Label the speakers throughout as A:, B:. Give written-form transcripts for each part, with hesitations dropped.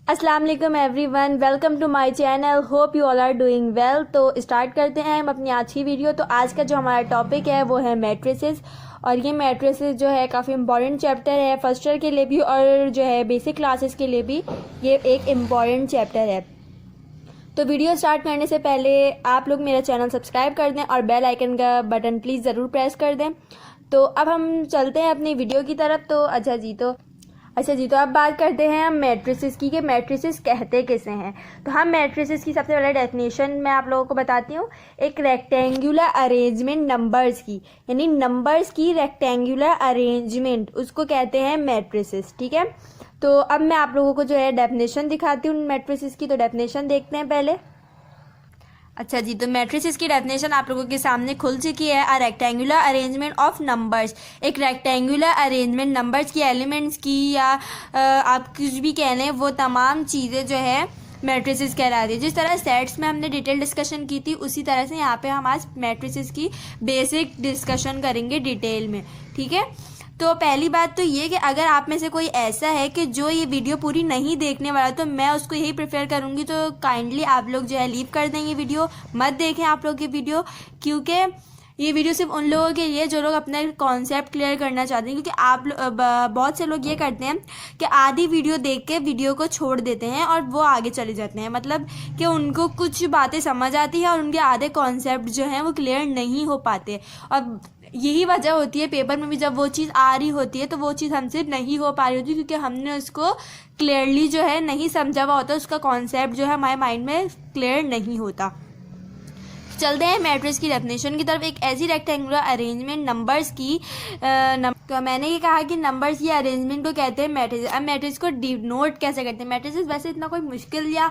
A: अस्सलाम वालेकुम everyone, welcome to my channel. Hope you all are doing well. तो start करते हैं हम अपनी आज की वीडियो। तो आज का जो हमारा टॉपिक है वो है मैट्रिसेस, और ये मैट्रिसेस जो है काफ़ी इंपॉर्टेंट चैप्टर है फर्स्ट ईयर के लिए भी और जो है बेसिक क्लासेस के लिए भी ये एक इम्पॉर्टेंट चैप्टर है। तो वीडियो स्टार्ट करने से पहले आप लोग मेरा चैनल सब्सक्राइब कर दें और बेल आइकन का बटन प्लीज़ ज़रूर प्रेस कर दें। तो अब हम चलते हैं अपनी वीडियो की तरफ। तो अच्छा जी, तो अब बात करते हैं हम मैट्रिसेस की कि मैट्रिसेस कहते किसे हैं। तो हम मैट्रिसेस की सबसे पहले डेफिनेशन मैं आप लोगों को बताती हूँ। एक रेक्टेंगुलर अरेंजमेंट नंबर्स की, यानी नंबर्स की रेक्टेंगुलर अरेंजमेंट, उसको कहते हैं मैट्रिसेस। ठीक है, तो अब मैं आप लोगों को जो है डेफिनेशन दिखाती हूँ मैट्रिसेस की। तो डेफिनेशन देखते हैं पहले। अच्छा जी, तो मैट्रिसेस की डेफिनेशन आप लोगों के सामने खुल चुकी है। A rectangular arrangement of numbers, एक रेक्टेंगुलर अरेंजमेंट नंबर्स की, एलिमेंट्स की, या आप कुछ भी कह लें, वो तमाम चीज़ें जो है मैट्रिसेस कहलाती है। जिस तरह सेट्स में हमने डिटेल डिस्कशन की थी, उसी तरह से यहाँ पे हम आज मैट्रिसेस की बेसिक डिस्कशन करेंगे डिटेल में। ठीक है, तो पहली बात तो ये कि अगर आप में से कोई ऐसा है कि जो ये वीडियो पूरी नहीं देखने वाला, तो मैं उसको यही प्रेफर करूँगी, तो काइंडली आप लोग जो है लीव कर दें, ये वीडियो मत देखें आप लोग ये वीडियो, क्योंकि ये वीडियो सिर्फ उन लोगों के लिए जो लोग अपना कॉन्सेप्ट क्लियर करना चाहते हैं। क्योंकि आप बहुत से लोग ये करते हैं कि आधी वीडियो देख के वीडियो को छोड़ देते हैं और वो आगे चले जाते हैं, मतलब कि उनको कुछ बातें समझ आती है और उनके आधे कॉन्सेप्ट जो हैं वो क्लियर नहीं हो पाते। और यही वजह होती है पेपर में भी जब वो चीज़ आ रही होती है तो वो चीज़ हमसे नहीं हो पा रही होती, क्योंकि हमने उसको क्लियरली जो है नहीं समझा हुआ होता, उसका कॉन्सेप्ट जो है हमारे माइंड में क्लियर नहीं होता। चलते हैं मैट्रिक्स की डेफिनेशन की तरफ। एक ऐसी रेक्टेंगुलर अरेंजमेंट नंबर्स की तो मैंने ये कहा कि नंबर्स की अरेंजमेंट को कहते हैं मैट्रिक्स। अब मैट्रिक्स को डिनोट कैसे करते हैं? मैट्रिक्स वैसे इतना कोई मुश्किल या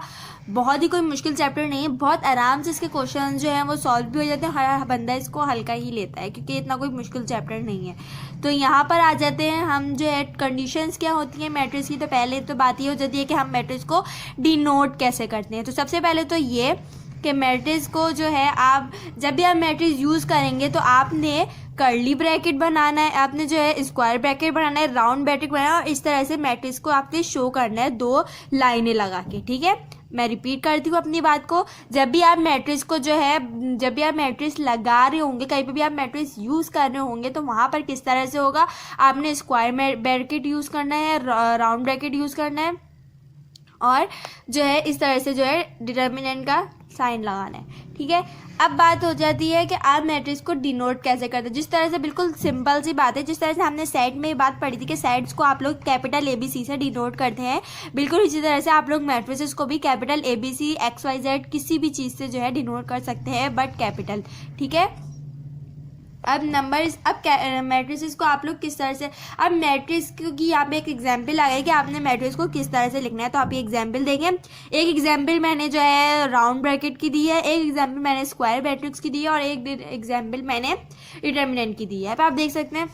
A: बहुत ही कोई मुश्किल चैप्टर नहीं है, बहुत आराम से इसके क्वेश्चन जो हैं वो सॉल्व भी हो जाते हैं। हर बंदा इसको हल्का ही लेता है क्योंकि इतना कोई मुश्किल चैप्टर नहीं है। तो यहाँ पर आ जाते हैं हम, जो है कंडीशंस क्या होती हैं मैट्रिक्स की। तो पहले तो बात ये हो जाती है कि हम मैट्रिक्स को डिनोट कैसे करते हैं। तो सबसे पहले तो ये कि मैट्रिक्स को जो है आप जब भी आप मैट्रिक्स यूज़ करेंगे तो आपने कर्ली ब्रैकेट बनाना है, आपने जो है स्क्वायर ब्रैकेट बनाना है, राउंड ब्रैकेट बनाना है, और इस तरह से मैट्रिक्स को आपने शो करना है दो लाइनें लगा के। ठीक है, मैं रिपीट करती हूँ अपनी बात को। जब भी आप मैट्रिक्स को जो है, जब भी आप मैट्रिक्स लगा रहे होंगे, कहीं पे भी आप मैट्रिक्स यूज़ कर रहे होंगे, तो वहाँ पर किस तरह से होगा, आपने स्क्वायर ब्रैकेट यूज़ करना है, राउंड ब्रैकेट यूज़ करना है, और जो है इस तरह से जो है डिटर्मिनेंट का साइन लगाना है। ठीक है, अब बात हो जाती है कि आप मैट्रिक्स को डिनोट कैसे करते हैं। जिस तरह से, बिल्कुल सिंपल सी बात है, जिस तरह से हमने सेट में ये बात पढ़ी थी कि सेट्स को आप लोग कैपिटल ABC से डिनोट करते हैं, बिल्कुल इसी तरह से आप लोग मैट्रिसेस को भी कैपिटल ABC XYZ किसी भी चीज़ से जो है डिनोट कर सकते हैं, बट कैपिटल। ठीक है, अब नंबर्स, अब मैट्रिसेस को आप लोग किस तरह से, अब मैट्रिक्स की यहाँ पे एक एग्जाम्पल आ गया कि आपने मैट्रिक्स को किस तरह से लिखना है। तो आप ये एग्जाम्पल देंगे। एक एग्जाम्पल मैंने जो है राउंड ब्रैकेट की दी है, एक एग्जाम्पल मैंने स्क्वायर मैट्रिक्स की दी है, और एक एग्जाम्पल मैंने डिटर्मिनेंट की दी है। अब आप देख सकते हैं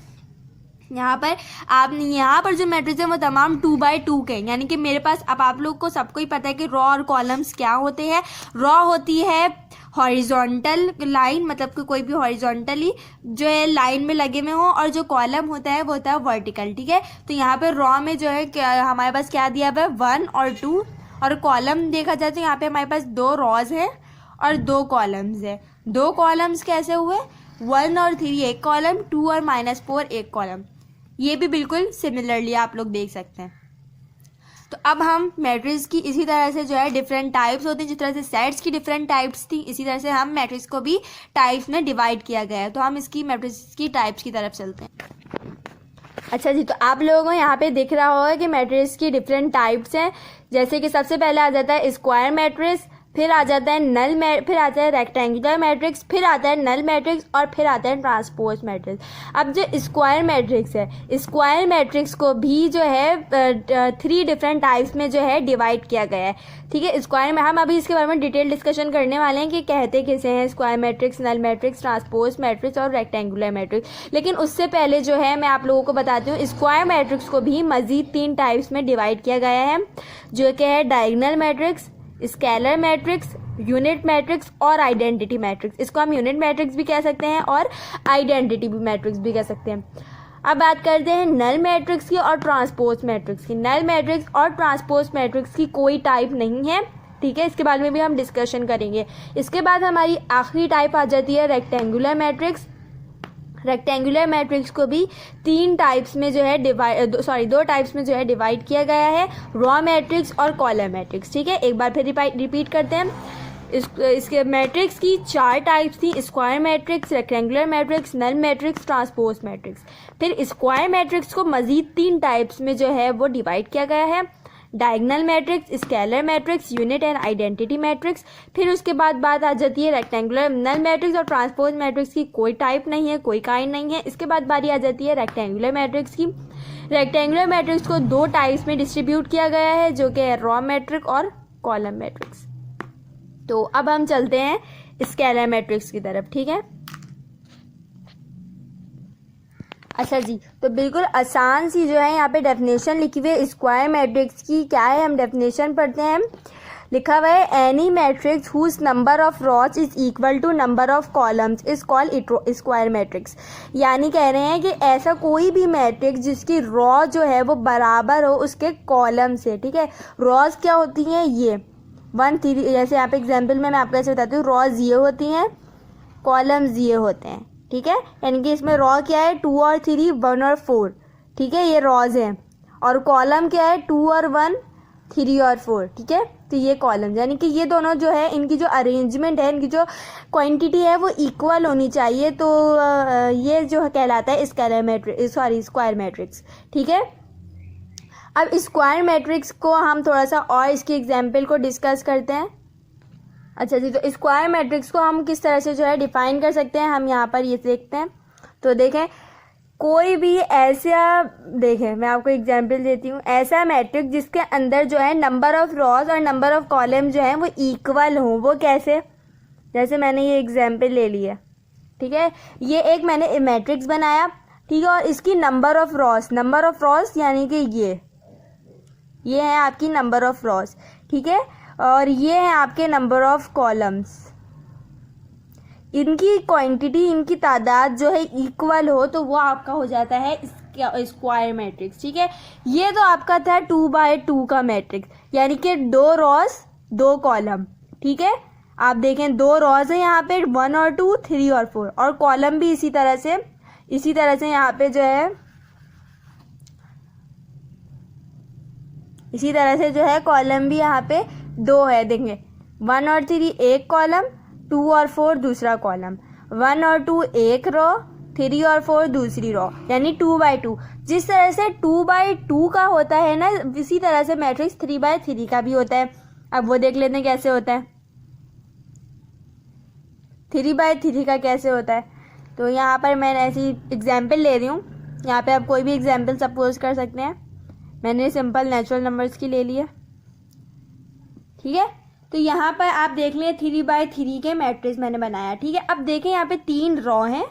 A: यहाँ पर जो मैट्रिक्स है वो तमाम 2x2 के, यानी कि मेरे पास, अब आप लोग को सबको ही पता है कि रॉ और कॉलम्स क्या होते हैं। रॉ होती है हॉरिजॉन्टल लाइन, मतलब कि कोई भी हॉरिजॉन्टली जो है लाइन में लगे हुए हो, और जो कॉलम होता है वो होता है वर्टिकल। ठीक है, तो यहाँ पे रॉ में जो है हमारे पास क्या दिया हुआ है, 1 और 2, और कॉलम देखा जाए तो यहाँ पे हमारे पास 2 रॉज हैं और 2 कॉलम्स है। 2 कॉलम्स कैसे हुए, 1 और 3 एक कॉलम, 2 और -4 एक कॉलम। ये भी बिल्कुल सिमिलरली आप लोग देख सकते हैं। तो अब हम मैट्रिक्स की इसी तरह से जो है डिफरेंट टाइप्स होती हैं, जिस तरह से सेट्स की डिफरेंट टाइप्स थी, इसी तरह से हम मैट्रिक्स को भी टाइप्स में डिवाइड किया गया है। तो हम इसकी मैट्रिक्स की टाइप्स की तरफ चलते हैं। अच्छा जी, तो आप लोगों को यहाँ पे दिख रहा होगा कि मैट्रिक्स की डिफरेंट टाइप्स हैं। जैसे कि सबसे पहले आ जाता है स्क्वायर मैट्रिक्स, फिर आ जाता है फिर आता है रेक्टेंगुलर मैट्रिक्स, फिर आता है नल मैट्रिक्स, और फिर आता है ट्रांसपोज मैट्रिक्स। अब जो स्क्वायर मैट्रिक्स है, स्क्वायर मैट्रिक्स को भी जो है 3 डिफरेंट टाइप्स में जो है डिवाइड किया गया है। ठीक है, स्क्वायर में हम अभी इसके बारे में डिटेल डिस्कशन करने वाले हैं कि कहते किसे हैं square matrix, null matrix, transpose matrix और रेक्टेंगुलर मैट्रिक्स। लेकिन उससे पहले जो है मैं आप लोगों को बताती हूँ, स्क्वायर मैट्रिक्स को भी मज़ीद 3 टाइप्स में डिवाइड किया गया है, जो कि है diagonal matrix, scalar matrix, unit matrix और आइडेंटिटी मैट्रिक्स। इसको हम यूनिट मैट्रिक्स भी कह सकते हैं और आइडेंटिटी मैट्रिक्स भी कह सकते हैं। अब बात करते हैं नल मैट्रिक्स की और ट्रांसपोज मैट्रिक्स की। नल मैट्रिक्स और ट्रांसपोज मैट्रिक्स की कोई टाइप नहीं है, ठीक है, इसके बारे में भी हम डिस्कशन करेंगे। इसके बाद हमारी आखिरी टाइप आ जाती है रेक्टेंगुलर मैट्रिक्स। रेक्टेंगुलर मैट्रिक्स को भी तीन टाइप्स में जो है दो टाइप्स में जो है डिवाइड किया गया है, रॉ मैट्रिक्स और कॉलम मैट्रिक्स, ठीक है। एक बार फिर रिपीट करते हैं। इसके मैट्रिक्स की चार टाइप्स थी, square matrix, rectangular matrix, null matrix, transpose matrix. फिर स्क्वायर मैट्रिक्स को मजीद तीन टाइप्स में जो है वो डिवाइड किया गया है, diagonal matrix, scalar matrix, unit and identity matrix. फिर उसके बाद बात आ जाती है रेक्टेंगुलर नल मैट्रिक्स और ट्रांसपोज मैट्रिक्स की कोई टाइप नहीं है, कोई काइंड नहीं है। इसके बाद बारी आ जाती है रेक्टेंगुलर मैट्रिक्स की। रेक्टेंगुलर मैट्रिक्स को दो टाइप्स में डिस्ट्रीब्यूट किया गया है, जो कि है रॉ मैट्रिक्स और कॉलम मैट्रिक्स। तो अब हम चलते हैं स्केलर मैट्रिक्स की तरफ, ठीक है। अच्छा जी, तो बिल्कुल आसान सी जो है यहाँ पे डेफिनेशन लिखी हुई है स्क्वायर मैट्रिक्स की। क्या है, हम डेफिनेशन पढ़ते हैं। लिखा हुआ है any matrix whose number of rows is equal to number of columns is called square matrix. यानी कह रहे हैं कि ऐसा कोई भी मैट्रिक्स जिसकी रॉ जो है वो बराबर हो उसके कॉलम से, ठीक है। रॉज क्या होती हैं, ये 1 3, जैसे यहाँ पे एग्जाम्पल में मैं आपको ऐसे बताती हूँ, रॉज ये होती हैं, कॉलम्स ये होते हैं, ठीक है। यानी कि इसमें रॉ क्या है, 2 और 3, 1 और 4, ठीक है, ये रॉज हैं। और कॉलम क्या है, 2 और 1, 3 और 4, ठीक है। तो ये कॉलम, यानी कि ये दोनों जो है इनकी जो अरेंजमेंट है, इनकी जो क्वांटिटी है वो इक्वल होनी चाहिए। तो ये जो कहलाता है स्क्वायर मैट्रिक्स, ठीक है। अब स्क्वायर मैट्रिक्स को हम थोड़ा सा और इसके एग्जाम्पल को डिस्कस करते हैं। अच्छा जी, तो स्क्वायर मैट्रिक्स को हम किस तरह से जो है डिफाइन कर सकते हैं, हम यहाँ पर ये देखते हैं। तो देखें, कोई भी ऐसा, देखें मैं आपको एग्जांपल देती हूँ, ऐसा मैट्रिक्स जिसके अंदर जो है नंबर ऑफ रॉज और नंबर ऑफ कॉलम जो है वो इक्वल हो। वो कैसे, जैसे मैंने ये एग्जांपल ले लिया, ठीक है। ये एक मैंने मैट्रिक्स बनाया, ठीक है, और इसकी नंबर ऑफ रॉज यानी कि ये है आपकी नंबर ऑफ रॉज, ठीक है, और ये है आपके नंबर ऑफ कॉलम्स। इनकी क्वांटिटी, इनकी तादाद जो है इक्वल हो तो वो आपका हो जाता है स्क्वायर मैट्रिक्स, ठीक है। ये तो आपका था 2 बाय 2 का मैट्रिक्स, यानी कि 2 रॉज 2 कॉलम, ठीक है। आप देखें 2 रॉज है यहाँ पे, 1 और 2, 3 और 4, और कॉलम भी इसी तरह से यहाँ पे जो है इसी तरह से जो है कॉलम भी यहाँ पे 2 है। देखेंगे 1 और 3 एक कॉलम, 2 और 4 दूसरा कॉलम, 1 और 2 एक रो, 3 और 4 दूसरी रो, यानी 2 बाय 2। जिस तरह से 2 बाय 2 का होता है ना, इसी तरह से मैट्रिक्स 3 बाय 3 का भी होता है। अब वो देख लेते हैं कैसे होता है, 3 बाय 3 का कैसे होता है। तो यहाँ पर मैं ऐसी एग्जाम्पल ले रही हूँ, यहाँ पे आप कोई भी एग्जाम्पल सपोज कर सकते हैं। मैंने सिंपल नेचुरल नंबर्स की ले लिया, ठीक है। तो यहाँ पर आप देख लें 3 बाय 3 के मैट्रिक्स मैंने बनाया, ठीक है। अब देखें यहाँ पे 3 रॉ हैं,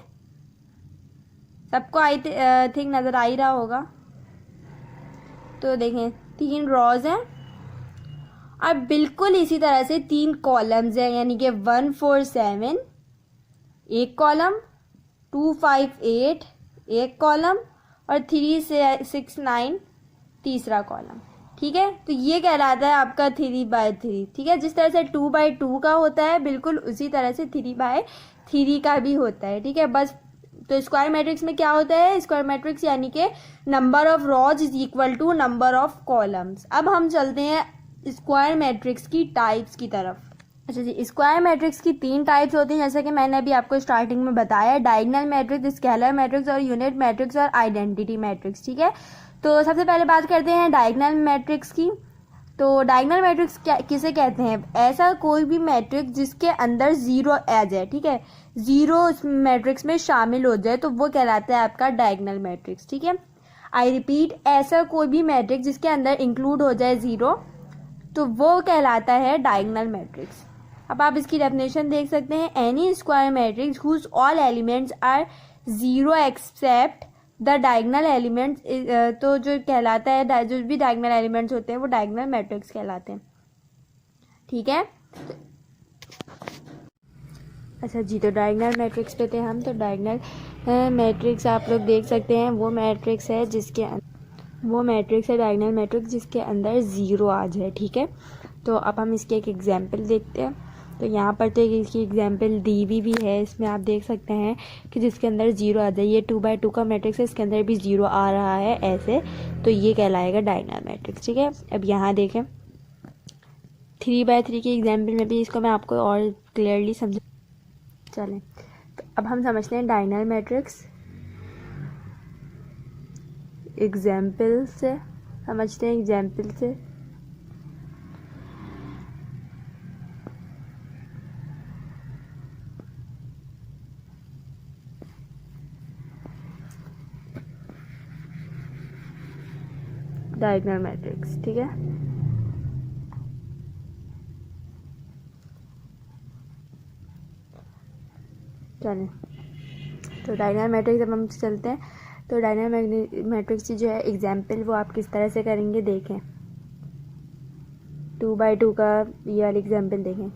A: सबको आई थिंक नज़र आ ही रहा होगा। तो देखें 3 रॉज हैं और बिल्कुल इसी तरह से 3 कॉलम्स हैं, यानी कि 1 4 7 एक कॉलम, 2 5 8 एक कॉलम, और 3 6 9 तीसरा कॉलम, ठीक है। तो ये कहलाता है आपका 3 बाय 3, ठीक है। जिस तरह से 2 बाय 2 का होता है, बिल्कुल उसी तरह से 3 बाय 3 का भी होता है, ठीक है। बस तो स्क्वायर मैट्रिक्स में क्या होता है, स्क्वायर मैट्रिक्स यानी कि number of rows is equal to number of columns. अब हम चलते हैं स्क्वायर मैट्रिक्स की टाइप्स की तरफ। अच्छा जी, स्क्वायर मैट्रिक्स की 3 टाइप्स होती हैं, जैसे कि मैंने अभी आपको स्टार्टिंग में बताया, डायगोनल मैट्रिक्स, स्केलर मैट्रिक्स और यूनिट मैट्रिक्स और आइडेंटिटी मैट्रिक्स, ठीक है। तो सबसे पहले बात करते हैं डायगोनल मैट्रिक्स की। तो डायगोनल मैट्रिक्स क्या किसे कहते हैं, ऐसा कोई भी मैट्रिक्स जिसके अंदर 0 आ जाए, ठीक है, 0 उस मैट्रिक्स में शामिल हो जाए तो वो कहलाता है आपका डायगोनल मैट्रिक्स, ठीक है। आई रिपीट, ऐसा कोई भी मैट्रिक्स जिसके अंदर इंक्लूड हो जाए 0 तो वो कहलाता है डायगोनल मैट्रिक्स। अब आप इसकी डेफिनेशन देख सकते हैं, any square matrix whose all elements are 0 except the diagonal elements. तो जो कहलाता है, जो भी डायगोनल एलिमेंट्स होते हैं वो डायगोनल मैट्रिक्स कहलाते हैं, ठीक है। अच्छा जी, तो डायगनल मैट्रिक्स पे थे हम। तो डायगनल मैट्रिक्स आप लोग देख सकते हैं, वो मैट्रिक्स है डायगनल मैट्रिक्स जिसके अंदर ज़ीरो आ जाए। ठीक है, तो अब हम इसके एक एग्जांपल देखते हैं। तो यहाँ पर तो इसकी एग्जांपल दी हुई भी है, इसमें आप देख सकते हैं कि जिसके अंदर ज़ीरो आ जाए। ये 2x2 का मैट्रिक्स है, इसके अंदर भी ज़ीरो आ रहा है ऐसे, तो ये कहलाएगा डायगनल मैट्रिक्स। ठीक है, अब यहाँ देखें 3x3 की एग्जाम्पल में भी इसको मैं आपको और क्लियरली समझ चलें। तो अब हम समझते हैं डायगनल मैट्रिक्स एग्जाम्पल से, समझते हैं एग्जाम्पल से। डायगनल मैट्रिक्स, ठीक है। चलें, तो डायगनल मैट्रिक्स अब हम चलते हैं। तो डायगनल मैट्रिक्स की जो है एग्जाम्पल वो आप किस तरह से करेंगे देखें। 2x2 का ये वाली एग्जाम्पल देखें,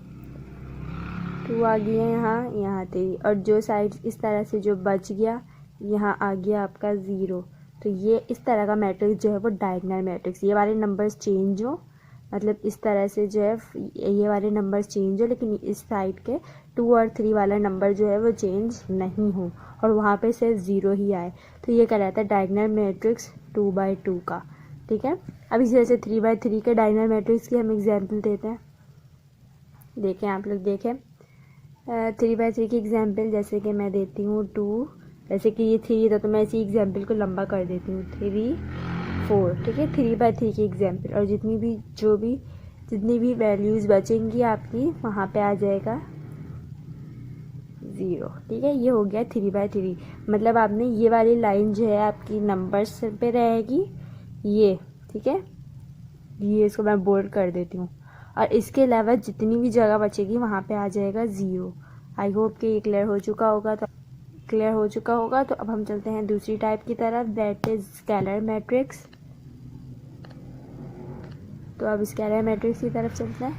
A: 2 आ गई है यहाँ थी, और जो साइड इस तरह से जो बच गया यहाँ आ गया आपका 0। तो ये इस तरह का मैट्रिक्स जो है वो डायगनल मैट्रिक्स, ये वाले नंबर्स चेंज हो, मतलब इस तरह से जो है ये वाले नंबर्स चेंज हो, लेकिन इस साइड के 2 और 3 वाला नंबर जो है वो चेंज नहीं हो और वहाँ पे सिर्फ 0 ही आए, तो ये कहलाता है डायगनल मैट्रिक्स 2x2 का। ठीक है, अब इसी तरह से 3x3 के डायगनल मैट्रिक्स की हम एग्जाम्पल देते हैं। देखें आप लोग, देखें 3x3 की एग्जाम्पल जैसे कि मैं देती हूँ 2, जैसे कि ये 3 था तो मैं इसी एग्जाम्पल को लंबा कर देती हूँ 3 4। ठीक है, 3x3 की एग्जाम्पल, और जितनी भी वैल्यूज़ बचेंगी आपकी वहाँ पे आ जाएगा 0। ठीक है, ये हो गया 3x3, मतलब आपने ये वाली लाइन जो है आपकी नंबर्स पे रहेगी ये। ठीक है, ये इसको मैं बोल्ड कर देती हूँ, और इसके अलावा जितनी भी जगह बचेगी वहाँ पे आ जाएगा 0। आई होप कि ये क्लियर हो चुका होगा। तो अब हम चलते हैं दूसरी टाइप की तरफ, दैट इज स्केलर मैट्रिक्स। तो अब स्केलर मैट्रिक्स की तरफ चलते हैं।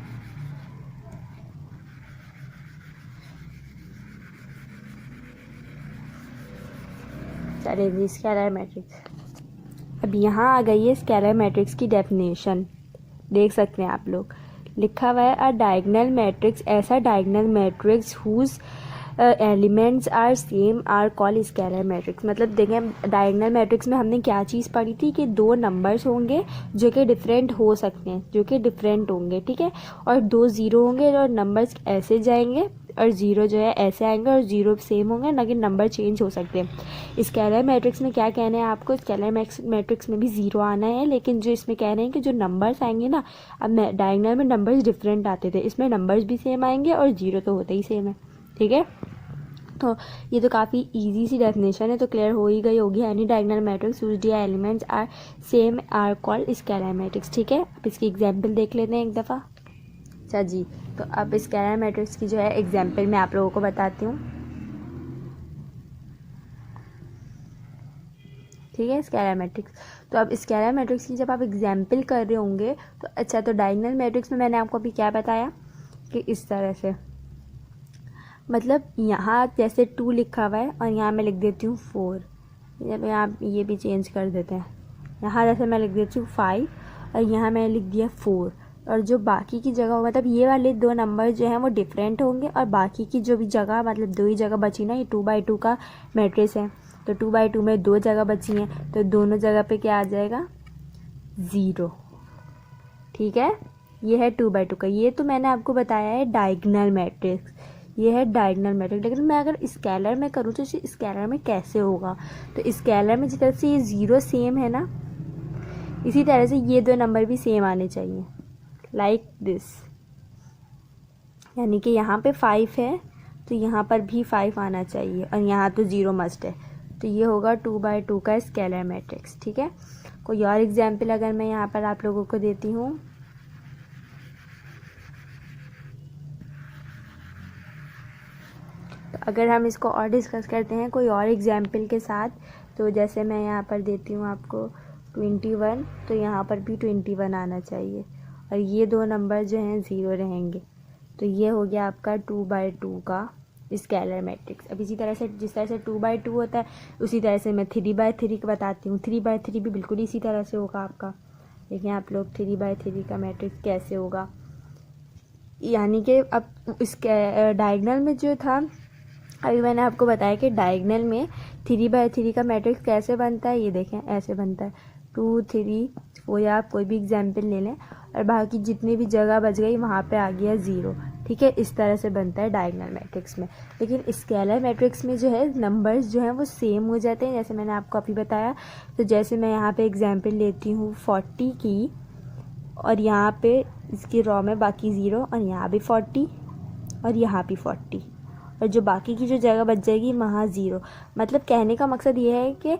A: चलिए जी, स्केलर मैट्रिक्स। अब यहाँ आ गई है स्केलर मैट्रिक्स की डेफिनेशन, देख सकते हैं आप लोग, लिखा हुआ है अ डायगनल मैट्रिक्स, ऐसा diagonal matrix whose elements are same are called scalar matrix. मतलब देखें डायगनल मैट्रिक्स में हमने क्या चीज़ पढ़ी थी कि दो नंबर्स होंगे जो कि डिफरेंट हो सकते हैं, जो कि डिफरेंट होंगे। ठीक है, और 2 0 होंगे और नंबर्स ऐसे जाएंगे और 0 जो है ऐसे आएंगे, और 0 सेम होंगे, लेकिन नंबर चेंज हो सकते हैं। स्केलर मैट्रिक्स में क्या कहना है आपको, स्केलर मैट्रिक्स में भी 0 आना है, लेकिन जो इसमें कह रहे हैं कि जो नंबर्स आएंगे ना, अब डायगनल में नंबर्स डिफरेंट आते थे, इसमें नंबर्स भी सेम आएंगे और 0 तो होते ही सेम है। ठीक है, तो ये तो काफ़ी इजी सी डेफिनेशन है, तो क्लियर हो ही गई होगी। Any diagonal matrix whose the elements are same are called scalar matrix. ठीक है, अब इसकी एग्जांपल देख लेते हैं एक दफ़ा। अच्छा जी, तो अब स्केलर मैट्रिक्स की जो है एग्जांपल मैं आप लोगों को बताती हूँ। ठीक है, स्केलर मैट्रिक्स। तो अब स्केलर मैट्रिक्स की जब आप एग्जांपल कर रहे होंगे तो अच्छा, तो डायगनल मैट्रिक्स में मैंने आपको अभी क्या बताया कि इस तरह से, मतलब यहाँ जैसे 2 लिखा हुआ है और यहाँ मैं लिख देती हूँ 4, जब यहाँ ये भी चेंज कर देते हैं, यहाँ जैसे मैं लिख देती हूँ 5 और यहाँ मैं लिख दिया 4, और जो बाकी की जगह मतलब ये वाले 2 नंबर जो हैं वो डिफरेंट होंगे, और बाकी की जो भी जगह मतलब 2 ही जगह बची ना, ये 2x2 का मैट्रिक्स है, तो 2x2 में 2 जगह बची हैं, तो दोनों जगह पे क्या आ जाएगा 0। ठीक है, ये है 2x2 का, ये तो मैंने आपको बताया है डायगनल मैट्रिक्स, ये है डायगनल मैट्रिक्स। लेकिन मैं अगर स्केलर में करूँ तो स्केलर में कैसे होगा, तो स्केलर में जिस तरह से ये 0 सेम है ना, इसी तरह से ये 2 नंबर भी सेम आने चाहिए, लाइक दिस। यानी कि यहाँ पे 5 है तो यहाँ पर भी 5 आना चाहिए, और यहाँ तो 0 मस्ट है, तो ये होगा 2x2 का स्केलर मैट्रिक्स। ठीक है, कोई और एग्जाम्पल अगर मैं यहाँ पर आप लोगों को देती हूँ, तो अगर हम इसको और डिस्कस करते हैं कोई और एग्जाम्पल के साथ, तो जैसे मैं यहाँ पर देती हूँ आपको 21, तो यहाँ पर भी 21 आना चाहिए, और ये 2 नंबर जो हैं 0 रहेंगे, तो ये हो गया आपका 2x2 का स्केलर मैट्रिक्स। अब इसी तरह से जिस तरह से 2x2 होता है उसी तरह से मैं 3x3 का बताती हूँ। 3x3 भी बिल्कुल इसी तरह से होगा आपका। देखिए आप लोग 3x3 का मैट्रिक्स कैसे होगा, यानी कि अब इसके डायगनल में जो था, अभी मैंने आपको बताया कि डायगनल में 3x3 का मैट्रिक्स कैसे बनता है। ये देखें ऐसे बनता है 2 3 4, या आप कोई भी एग्जाम्पल ले लें और बाकी जितनी भी जगह बच गई वहाँ पे आ गया 0। ठीक है, इस तरह से बनता है डायगनल मैट्रिक्स में। लेकिन स्केलर मैट्रिक्स में जो है नंबर्स जो हैं वो सेम हो जाते हैं, जैसे मैंने आपको अभी बताया। तो जैसे मैं यहाँ पे एग्जाम्पल लेती हूँ 40 की, और यहाँ पे इसकी रॉ में बाकी 0, और यहाँ भी 40 और यहाँ भी 40, और जो बाकी की जो जगह बच जाएगी वहाँ 0। मतलब कहने का मकसद ये है कि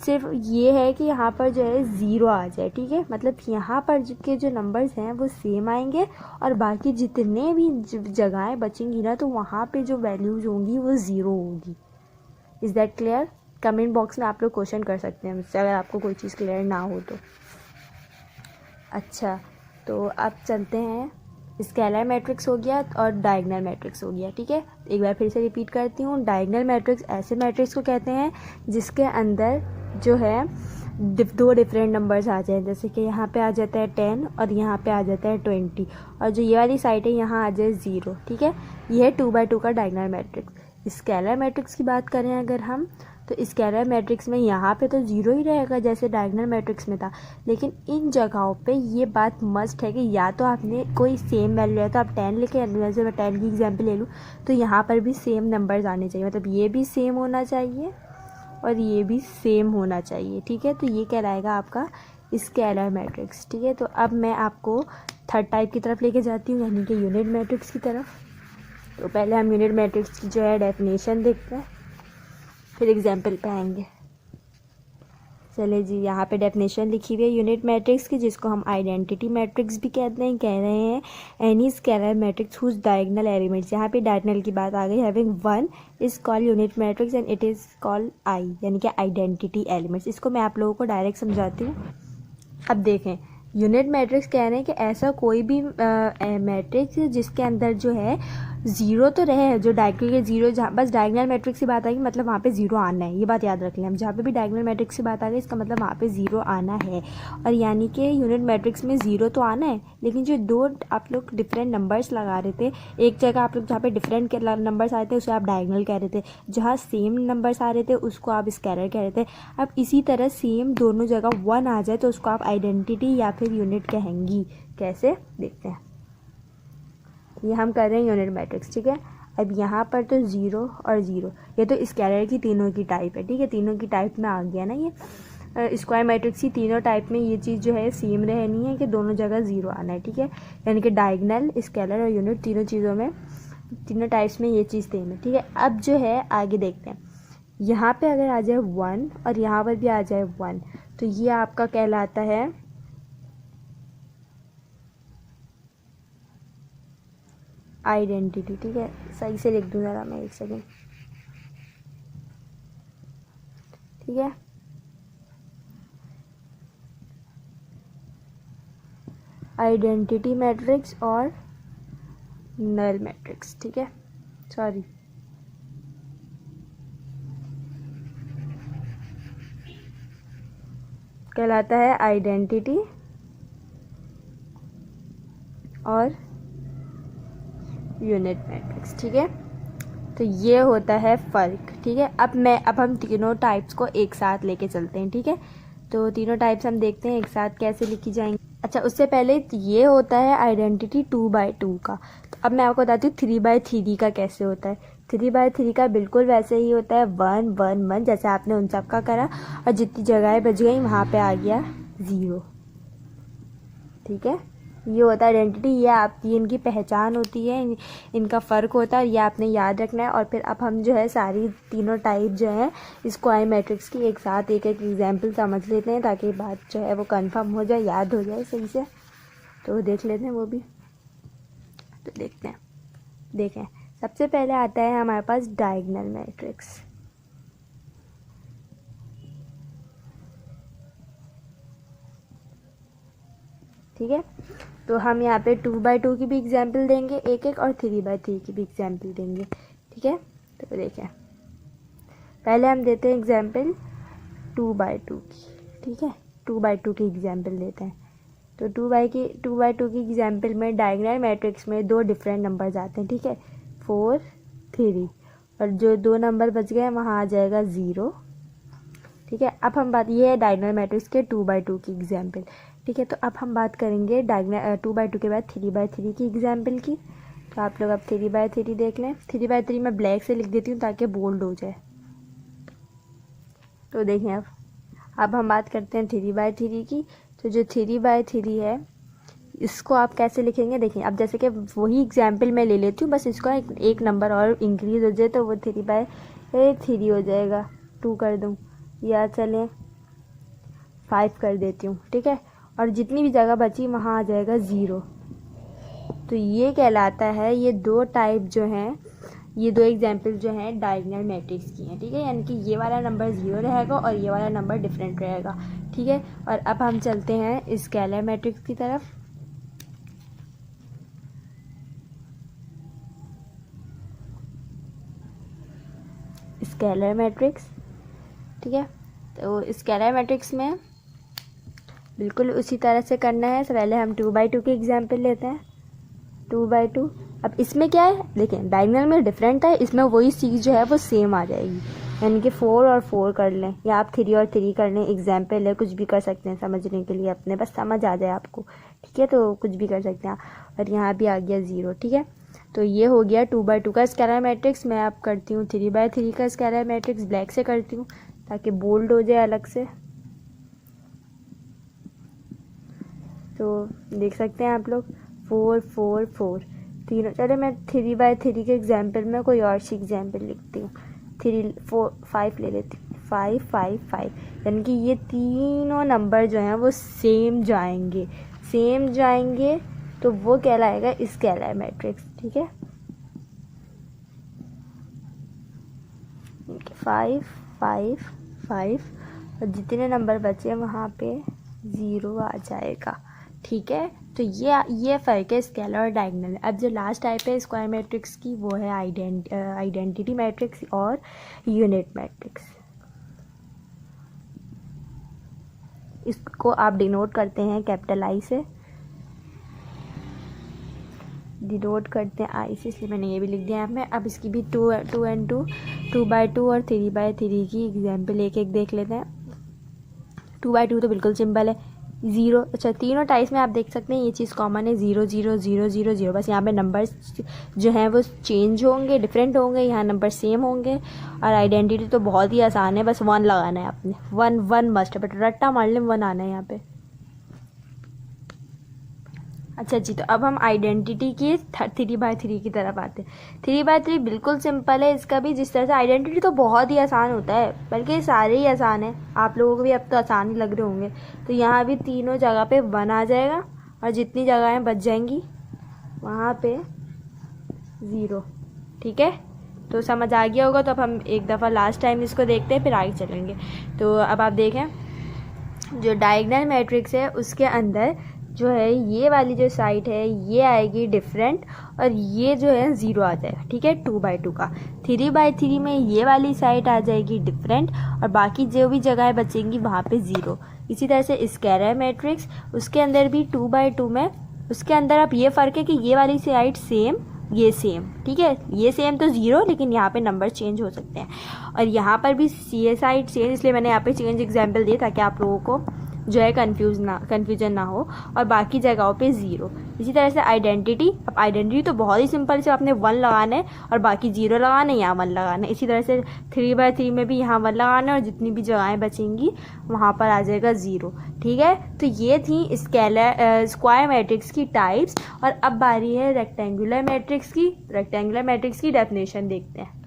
A: सिर्फ ये है कि यहाँ पर जो है 0 आ जाए। ठीक है, मतलब यहाँ पर के जो नंबर्स हैं वो सेम आएंगे और बाकी जितने भी जगहें बचेंगी ना तो वहाँ पे जो वैल्यूज़ होंगी वो 0 होगी। Is that clear? Comment box में आप लोग क्वेश्चन कर सकते हैं मुझसे अगर आपको कोई चीज़ क्लियर ना हो तो। अच्छा, तो अब चलते हैं, स्केलर मैट्रिक्स हो गया और डायगनल मैट्रिक्स हो गया। ठीक है, एक बार फिर से रिपीट करती हूँ। डायगनल मैट्रिक्स ऐसे मैट्रिक्स को कहते हैं जिसके अंदर जो है 2 डिफरेंट नंबर्स आ जाए, जैसे कि यहाँ पे आ जाता है 10 और यहाँ पे आ जाता है 20, और जो ये वाली साइड है यहाँ आ जाए 0। ठीक है, ये है 2x2 का डायगनल मैट्रिक्स। स्केलर मैट्रिक्स की बात करें अगर हम, तो स्केलर मैट्रिक्स में यहाँ पे तो 0 ही रहेगा जैसे डायगनल मैट्रिक्स में था, लेकिन इन जगहों पे ये बात मस्ट है कि या तो आपने कोई सेम वैल्यू है, तो आप 10 लेके, जैसे मैं 10 की एग्जांपल ले लूँ तो यहाँ पर भी सेम नंबर्स आने चाहिए, मतलब ये भी सेम होना चाहिए और ये भी सेम होना चाहिए। ठीक है, तो ये कहलाएगा आपका स्केलर मैट्रिक्स। ठीक है, तो अब मैं आपको थर्ड टाइप की तरफ लेके जाती हूँ, यानी कि यूनिट मैट्रिक्स की तरफ। तो पहले हम यूनिट मैट्रिक्स की जो है डेफिनेशन देखते हैं, फिर एग्जाम्पल पे आएंगे। चले जी, यहाँ पे डेफिनेशन लिखी हुई है यूनिट मैट्रिक्स की, जिसको हम आइडेंटिटी मैट्रिक्स भी कहते हैं। कह रहे हैं any scalar matrix whose diagonal elements, यहाँ पे डायगोनल की बात आ गई, having 1 is called unit matrix and it is called I, यानी कि आइडेंटिटी एलिमेंट्स। इसको मैं आप लोगों को डायरेक्ट समझाती हूँ। अब देखें, यूनिट मैट्रिक्स कह रहे हैं कि ऐसा कोई भी मैट्रिक्स जिसके अंदर जो है 0 तो रहे, जो डायगोनल के 0, जहाँ बस डायगोनल मैट्रिक्स की बात आएगी मतलब वहाँ पे 0 आना है, ये बात याद रख लें हम। जहाँ पे भी डायगोनल मैट्रिक्स की बात आ गई इसका मतलब वहाँ पे 0 आना है, और यानी कि यूनिट मैट्रिक्स में 0 तो आना है, लेकिन जो 2 आप लोग डिफरेंट नंबर्स लगा रहे थे, एक जगह आप लोग जहाँ पे डिफरेंट नंबर्स आए थे उसे आप डायगोनल कह रहे थे, जहाँ सेम नंबर्स आ रहे थे उसको आप स्केलर कह रहे थे। अब इसी तरह सेम दोनों जगह 1 आ जाए तो उसको आप आइडेंटिटी या फिर यूनिट कहेंगी। कैसे, देखते हैं। ये हम कर रहे हैं यूनिट मैट्रिक्स। ठीक है, अब यहाँ पर तो 0 और 0, ये तो स्केलर की तीनों की टाइप है। ठीक है, तीनों की टाइप में आ गया ना ये स्क्वायर मैट्रिक्स की तीनों टाइप में ये चीज़ जो है सेम रहनी है कि दोनों जगह 0 आना है। ठीक है, यानी कि डायगोनल, स्केलर और यूनिट तीनों चीज़ों में, तीनों टाइप्स में ये चीज़ सेम है। ठीक है, अब जो है आगे देखते हैं। यहाँ पे अगर आ जाए 1 और यहाँ पर भी आ जाए 1 तो ये आपका कहलाता है आइडेंटिटी। ठीक है, सही से लिख दूँ ज़रा मैं, एक सेकेंड। ठीक है, आइडेंटिटी मैट्रिक्स और नल मैट्रिक्स। ठीक है, सॉरी, कहलाता है आइडेंटिटी और यूनिट मैट्रिक्स। ठीक है, तो ये होता है फ़र्क। ठीक है, अब हम तीनों टाइप्स को एक साथ लेके चलते हैं। ठीक है, तो तीनों टाइप्स हम देखते हैं एक साथ कैसे लिखी जाएंगी। अच्छा, उससे पहले ये होता है आइडेंटिटी 2x2 का। तो अब मैं आपको बताती हूँ 3x3 का कैसे होता है। 3x3 का बिल्कुल वैसे ही होता है 1 1 1, जैसे आपने उन सब का करा, और जितनी जगहें बच गई वहाँ पे आ गया 0। ठीक है, ये होता है आइडेंटिटी, ये आपकी इनकी पहचान होती है, इनका फ़र्क होता है, ये आपने याद रखना है। और फिर अब हम जो है सारी तीनों टाइप जो है स्क्वायर मैट्रिक्स की एक साथ एक एक एग्जांपल समझ लेते हैं, ताकि बात जो है वो कंफर्म हो जाए, याद हो जाए सही से। तो देख लेते हैं वो भी, तो देखते हैं। देखें, सबसे पहले आता है हमारे पास डायगोनल मैट्रिक्स। ठीक है, तो हम यहाँ पे 2x2 की भी एग्जाम्पल देंगे एक एक, और 3x3 की भी एग्जाम्पल देंगे। ठीक है। तो देखें, पहले हम देते हैं एग्जाम्पल 2/2 की, ठीक है। 2/2 की एग्जाम्पल देते हैं। तो 2/2 की एग्जाम्पल में डायगोनल मैट्रिक्स में 2 डिफरेंट नंबर्स आते हैं, ठीक है, 4, 3, और जो 2 नंबर बच गए वहाँ आ जाएगा 0, ठीक है। अब हम बात, ये है डायगोनल मैट्रिक्स के 2/2 की एग्जाम्पल, ठीक है। तो अब हम बात करेंगे डायगोनल 2/2 के बाद 3/3 की एग्जाम्पल की। तो आप लोग अब 3/3 देख लें। 3/3 मैं ब्लैक से लिख देती हूँ ताकि बोल्ड हो जाए। तो देखें, अब हम बात करते हैं 3/3 की। तो जो 3/3 है इसको आप कैसे लिखेंगे, देखें। अब जैसे कि वही एग्जाम्पल मैं ले लेती हूँ, बस इसको एक नंबर और इंक्रीज हो जाए तो वो 3/3 हो जाएगा। 2 कर दूँ या चलें 5 कर देती हूँ, ठीक है। और जितनी भी जगह बची वहाँ आ जाएगा 0। तो ये कहलाता है, ये 2 टाइप जो हैं, ये 2 एग्जाम्पल जो हैं डायगोनल मैट्रिक्स की हैं, ठीक है। यानी कि ये वाला नंबर 0 रहेगा और ये वाला नंबर डिफरेंट रहेगा, ठीक है। और अब हम चलते हैं स्केलर मैट्रिक्स की तरफ। स्केलर मैट्रिक्स, ठीक है। तो स्केलर मैट्रिक्स में बिल्कुल उसी तरह से करना है। तो पहले हम 2/2 की एग्जाम्पल लेते हैं। 2/2, अब इसमें क्या है, देखें डायगोनल में डिफरेंट है, इसमें वही चीज़ जो है वो सेम आ जाएगी। यानी कि 4 और 4 कर लें या आप 3 और 3 कर लें, एग्जाम्पल है, कुछ भी कर सकते हैं समझने के लिए अपने, बस समझ आ जाए आपको, ठीक है। तो कुछ भी कर सकते हैं। और यहाँ भी आ गया 0, ठीक है। तो ये हो गया 2/2 का स्केलर मैट्रिक्स। मैं अब करती हूँ 3/3 का स्केलर मैट्रिक्स, ब्लैक से करती हूँ ताकि बोल्ड हो जाए अलग से। तो देख सकते हैं आप लोग 4, 4, 4 तीनों। चले मैं 3/3 के एग्जाम्पल में कोई और सी एग्जाम्पल लिखती हूँ। 3, 4, 5 ले लेती हूँ। 5, 5, 5, यानी कि ये तीनों नंबर जो हैं वो सेम जाएंगे, तो वो कहलाएगा स्केलर मैट्रिक्स, ठीक है। 5, 5, 5, और जितने नंबर बचे वहाँ पे 0 आ जाएगा, ठीक है। तो ये फ़र्क है स्केलर और डायगोनल। अब जो लास्ट टाइप है स्क्वायर मैट्रिक्स की, वो है आइडेंटिटी मैट्रिक्स और यूनिट मैट्रिक्स। इसको आप डिनोट करते हैं कैपिटल आई से, डिनोट करते हैं आई से, इसलिए मैंने ये भी लिख दिया यहाँ पे। अब इसकी भी 2 and 2, 2/2 और 3/3 की एग्जाम्पल एक एक देख लेते हैं। 2/2 तो बिल्कुल सिंपल है, 0। अच्छा, तीनों टाइप्स में आप देख सकते हैं ये चीज़ कॉमन है, 0, 0, 0, 0, 0। बस यहाँ पे नंबर्स जो हैं वो चेंज होंगे, डिफरेंट होंगे, यहाँ नंबर सेम होंगे। और आइडेंटिटी तो बहुत ही आसान है, बस 1 लगाना है आपने, 1 मस्ट है, बट रट्टा मार लें 1 आना है यहाँ पे। अच्छा जी, तो अब हम आइडेंटिटी की 3/3 की तरफ आते हैं। 3/3 बिल्कुल सिंपल है इसका भी, जिस तरह से आइडेंटिटी तो बहुत ही आसान होता है, बल्कि सारे ही आसान है, आप लोगों को भी अब तो आसान ही लग रहे होंगे। तो यहाँ भी तीनों जगह पे 1 आ जाएगा और जितनी जगहें बच जाएंगी वहाँ पे 0, ठीक है। तो समझ आ गया होगा। तो अब हम एक दफ़ा लास्ट टाइम इसको देखते हैं, फिर आगे चलेंगे। तो अब आप देखें, जो डायगोनल मैट्रिक्स है उसके अंदर जो है ये वाली जो साइड है ये आएगी डिफरेंट, और ये जो है 0 आ जाएगा, ठीक है। 2/2 का 3/3 में ये वाली साइड आ जाएगी डिफरेंट, और बाकी जो भी जगह बचेंगी वहाँ पे 0। इसी तरह से स्केलर मैट्रिक्स, उसके अंदर भी 2/2 में, उसके अंदर अब ये फ़र्क है कि ये वाली साइड सेम, ये सेम, ठीक है। ये सेम तो 0, लेकिन यहाँ पे नंबर चेंज हो सकते हैं। और यहाँ पर भी ये साइड चेंज, इसलिए मैंने यहाँ पे चेंज एग्जाम्पल दिए ताकि आप लोगों को जो है कन्फ्यूजन ना हो। और बाकी जगहों पे 0। इसी तरह से आइडेंटिटी, अब आइडेंटिटी तो बहुत ही सिंपल से आपने 1 लगाना है और बाकी 0 लगाना है, यहाँ 1 लगाना है। इसी तरह से 3/3 में भी यहाँ 1 लगाना है और जितनी भी जगहें बचेंगी वहाँ पर आ जाएगा 0, ठीक है। तो ये थी स्क्वायर मैट्रिक्स की टाइप्स। और अब बारी है रेक्टेंगुलर मैट्रिक्स की। रेक्टेंगुलर मैट्रिक्स की डेफिनेशन देखते हैं।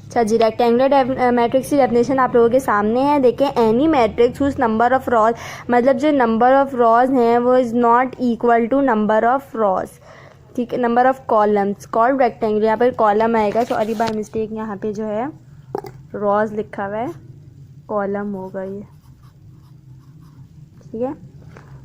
A: अच्छा जी, रेक्टेंगुलर मैट्रिक्स की डेफिनेशन आप लोगों के सामने है। देखें, any matrix whose number of rows, मतलब जो नंबर ऑफ रॉज हैं वो is not equal to number of rows, ठीक है, number of columns called rectangular. यहाँ पर कॉलम आएगा, सॉरी बाय मिस्टेक यहाँ पे जो है रॉज लिखा हुआ है, कॉलम होगा ये, ठीक है।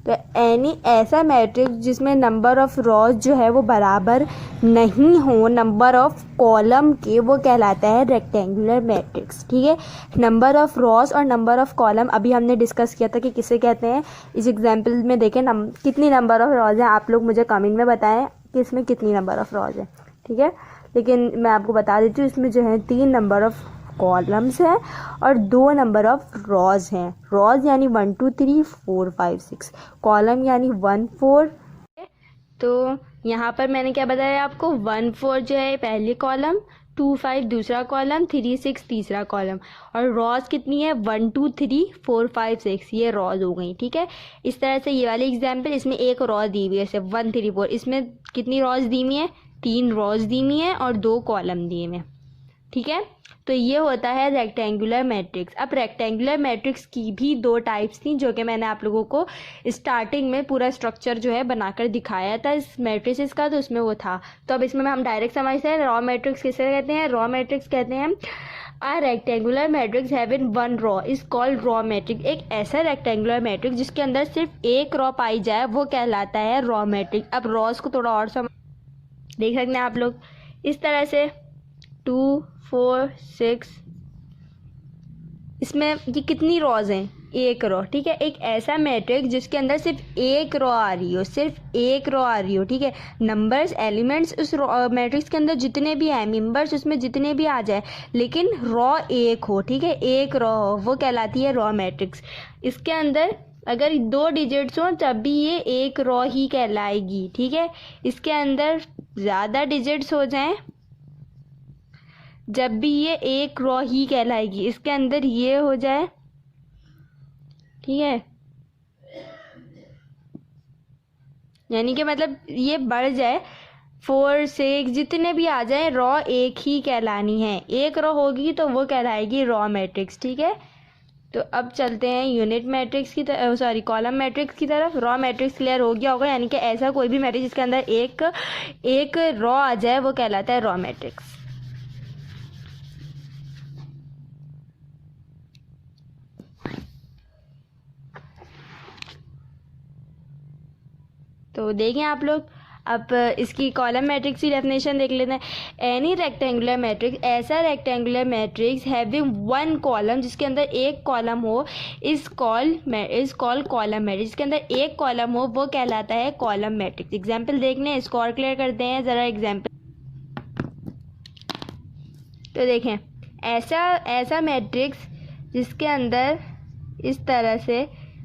A: तो एनी ऐसा मैट्रिक्स जिसमें नंबर ऑफ़ रॉज जो है वो बराबर नहीं हो नंबर ऑफ़ कॉलम के, वो कहलाता है रेक्टेंगुलर मैट्रिक्स। ठीक है, नंबर ऑफ़ रॉज और नंबर ऑफ़ कॉलम अभी हमने डिस्कस किया था कि किसे कहते हैं। इस एग्जाम्पल में देखें कितनी नंबर ऑफ़ रॉज हैं, आप लोग मुझे कमेंट में बताएं कि इसमें कितनी नंबर ऑफ़ रॉज है। ठीक है, लेकिन मैं आपको बता देती हूँ इसमें जो है 3 नंबर ऑफ़ कॉलम्स हैं और 2 नंबर ऑफ़ रॉज हैं। रॉज यानी 1 2 3 4 5 6, कॉलम यानी 1 4। तो यहाँ पर मैंने क्या बताया आपको, 1 4 जो है पहली कॉलम, 2 5 दूसरा कॉलम, 3 6 तीसरा कॉलम, और रॉज कितनी है 1 2 3 4 5 6, ये रॉज हो गई। ठीक है, इस तरह से ये वाली एग्जाम्पल, इसमें एक रॉज दी हुई है जैसे 1 3 4, इसमें कितनी रॉज दी हुई है, 3 रॉज दी हुई हैं और 2 कॉलम दिए हुए हैं। ठीक है, तो ये होता है रेक्टेंगुलर मैट्रिक्स। अब रेक्टेंगुलर मैट्रिक्स की भी 2 टाइप्स थी जो कि मैंने आप लोगों को स्टार्टिंग में पूरा स्ट्रक्चर जो है बनाकर दिखाया था इस मैट्रिसेस का, तो उसमें वो था। तो अब इसमें हम डायरेक्ट समझते हैं रॉ मैट्रिक्स किसे कहते हैं। रॉ मैट्रिक्स कहते हैं a rectangular matrix having 1 row is called row matrix. एक ऐसा रेक्टेंगुलर मैट्रिक्स जिसके अंदर सिर्फ एक रॉ पाई जाए वो कहलाता है रॉ मैट्रिक्स। अब रॉज को थोड़ा और देख सकते हैं आप लोग इस तरह से 2 4 6, इसमें ये कितनी रॉज हैं, एक रॉ। ठीक है, एक ऐसा मैट्रिक्स जिसके अंदर सिर्फ एक रॉ आ रही हो, सिर्फ एक रॉ आ रही हो। ठीक है, नंबर्स एलिमेंट्स उस मैट्रिक्स के अंदर जितने भी हैं, मेंबर्स उसमें जितने भी आ जाए, लेकिन रॉ एक हो। ठीक है, एक रॉ हो, वो कहलाती है रॉ मैट्रिक्स। इसके अंदर अगर 2 डिजिट्स हों तब भी ये एक रॉ ही कहलाएगी। ठीक है, इसके अंदर ज़्यादा डिजिट्स हो जाएं जब भी ये एक रॉ ही कहलाएगी। इसके अंदर ये हो जाए, ठीक है, यानी कि मतलब ये बढ़ जाए 4 6 जितने भी आ जाए, रॉ एक ही कहलानी है। एक रॉ होगी तो वो कहलाएगी रॉ मैट्रिक्स। ठीक है, तो अब चलते हैं यूनिट मैट्रिक्स की तरफ, सॉरी कॉलम मैट्रिक्स की तरफ। रॉ मैट्रिक्स क्लियर हो गया होगा, यानी कि ऐसा कोई भी मैट्रिक्स जिसके अंदर एक रॉ आ जाए वो कहलाता है रॉ मैट्रिक्स। तो देखें आप लोग, अब इसकी कॉलम मैट्रिक्स की डेफिनेशन देख लेते हैं। एनी रेक्टेंगुलर मैट्रिक्स, ऐसा रेक्टेंगुलर मैट्रिक्स हैविंग 1 कॉलम, जिसके अंदर एक कॉलम हो, इज कॉल्ड कॉलम मैट्रिक्स। जिसके अंदर एक कॉलम हो वो कहलाता है कॉलम मैट्रिक्स। एग्जाम्पल देखने हैं, इसको और क्लियर करते हैं ज़रा एग्जाम्पल। तो देखें, ऐसा मैट्रिक्स जिसके अंदर इस तरह से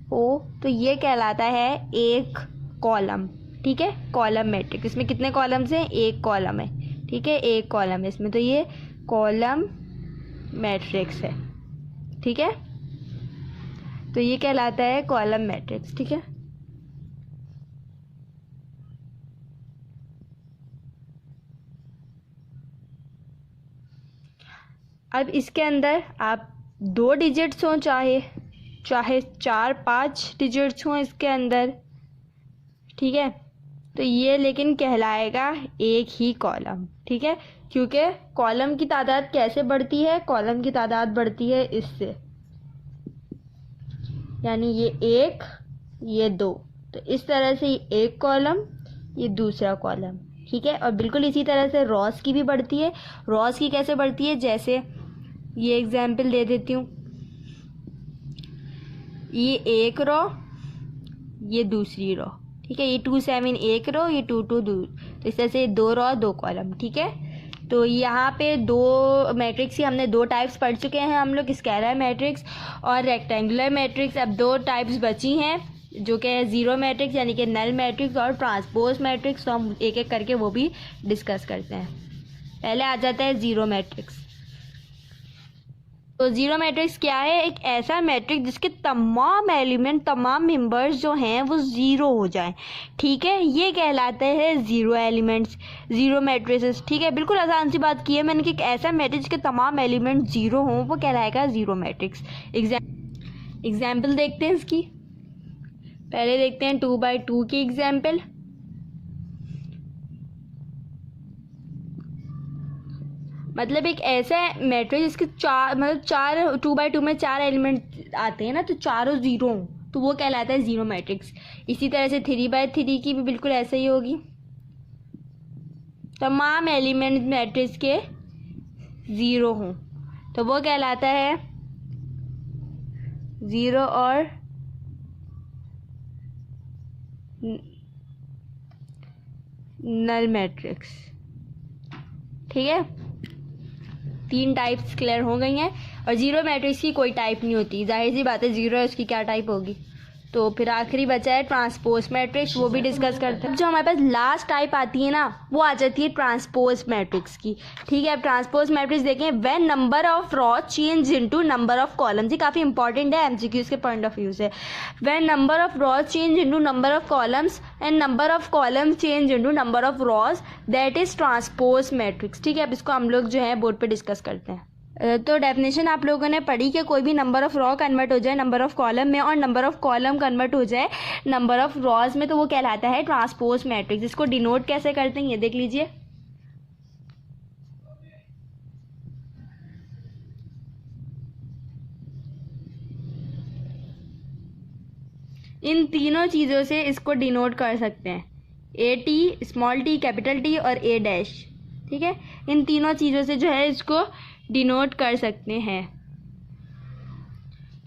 A: हो तो ये कहलाता है एक कॉलम। ठीक है, कॉलम मैट्रिक्स। इसमें कितने कॉलम्स हैं, एक कॉलम है। ठीक है, एक कॉलम है इसमें, तो ये कॉलम मैट्रिक्स है। ठीक है, तो ये कहलाता है कॉलम मैट्रिक्स। ठीक है, अब इसके अंदर आप 2 डिजिट्स हों, चाहे 4 5 डिजिट्स हों इसके अंदर। ठीक है, तो ये लेकिन कहलाएगा एक ही कॉलम। ठीक है, क्योंकि कॉलम की तादाद कैसे बढ़ती है, कॉलम की तादाद बढ़ती है इससे, यानी ये 1 ये 2, तो इस तरह से ये एक कॉलम ये दूसरा कॉलम। ठीक है, और बिल्कुल इसी तरह से रॉस की भी बढ़ती है। रॉस की कैसे बढ़ती है, जैसे ये एग्जाम्पल दे देती हूँ, ये एक रॉ ये दूसरी रॉ। ठीक है, ये 2 7 एक रो, ये 2 2 2, तो इस तरह से 2 रो 2 कॉलम। ठीक है, तो यहाँ पे 2 मैट्रिक्स की हमने 2 टाइप्स पढ़ चुके हैं हम लोग, स्केलर मैट्रिक्स और रेक्टेंगुलर मैट्रिक्स। अब 2 टाइप्स बची हैं जो कि है ज़ीरो मैट्रिक्स यानी कि नल मैट्रिक्स और ट्रांसपोज मैट्रिक्स। तो हम एक एक करके वो भी डिस्कस करते हैं। पहले आ जाता है ज़ीरो मैट्रिक्स। तो ज़ीरो मैट्रिक्स क्या है, एक ऐसा मैट्रिक्स जिसके तमाम एलिमेंट तमाम मेंबर्स जो हैं वो ज़ीरो हो जाएं। ठीक है, ये कहलाते हैं ज़ीरो एलिमेंट्स, ज़ीरो मैट्रिसेस। ठीक है, बिल्कुल आसान सी बात की है मैंने कि एक ऐसा मैट्रिक्स के तमाम एलिमेंट ज़ीरो हों वो कहलाएगा ज़ीरो मैट्रिक्स। एग्जाम्पल देखते हैं इसकी। पहले देखते हैं 2 by 2 की एग्जाम्पल। मतलब एक ऐसा मैट्रिक्स जिसके चार 2 by 2 में 4 एलिमेंट आते हैं ना, तो चारों ज़ीरो हों, तो वो कहलाता है ज़ीरो मैट्रिक्स। इसी तरह से 3x3 की भी बिल्कुल ऐसे ही होगी, तमाम एलिमेंट मैट्रिक्स के ज़ीरो हों तो वो कहलाता है ज़ीरो और नल मैट्रिक्स। ठीक है, 3 टाइप्स क्लियर हो गई हैं। और ज़ीरो मैट्रिक्स की कोई टाइप नहीं होती, जाहिर सी बात है, ज़ीरो है उसकी क्या टाइप होगी। तो फिर आखिरी बचा है ट्रांसपोज मैट्रिक्स, वो भी डिस्कस करते हैं। जो हमारे पास लास्ट टाइप आती है ना, वो आ जाती है ट्रांसपोज मैट्रिक्स की। ठीक है, अब ट्रांसपोज मैट्रिक्स देखें, when number of raw change into number of columns. ये काफ़ी इंपॉर्टेंट है एमसीक्यूज के पॉइंट ऑफ व्यू से। When number of raw change into number of columns and number of columns change into number of rows, that is transpose matrix. ठीक है, अब इसको हम लोग जो है बोर्ड पे डिस्कस करते हैं। तो डेफिनेशन आप लोगों ने पढ़ी कि कोई भी नंबर ऑफ रॉ कन्वर्ट हो जाए नंबर ऑफ कॉलम में और नंबर ऑफ कॉलम कन्वर्ट हो जाए नंबर ऑफ रॉज में, तो वो कहलाता है ट्रांसपोज मैट्रिक्स। इसको डिनोट कैसे करते हैं ये देख लीजिए। इन तीनों चीज़ों से इसको डिनोट कर सकते हैं, A T, small T, capital T और ए डैश। ठीक है, इन तीनों चीज़ों से जो है इसको डिनोट कर सकते हैं।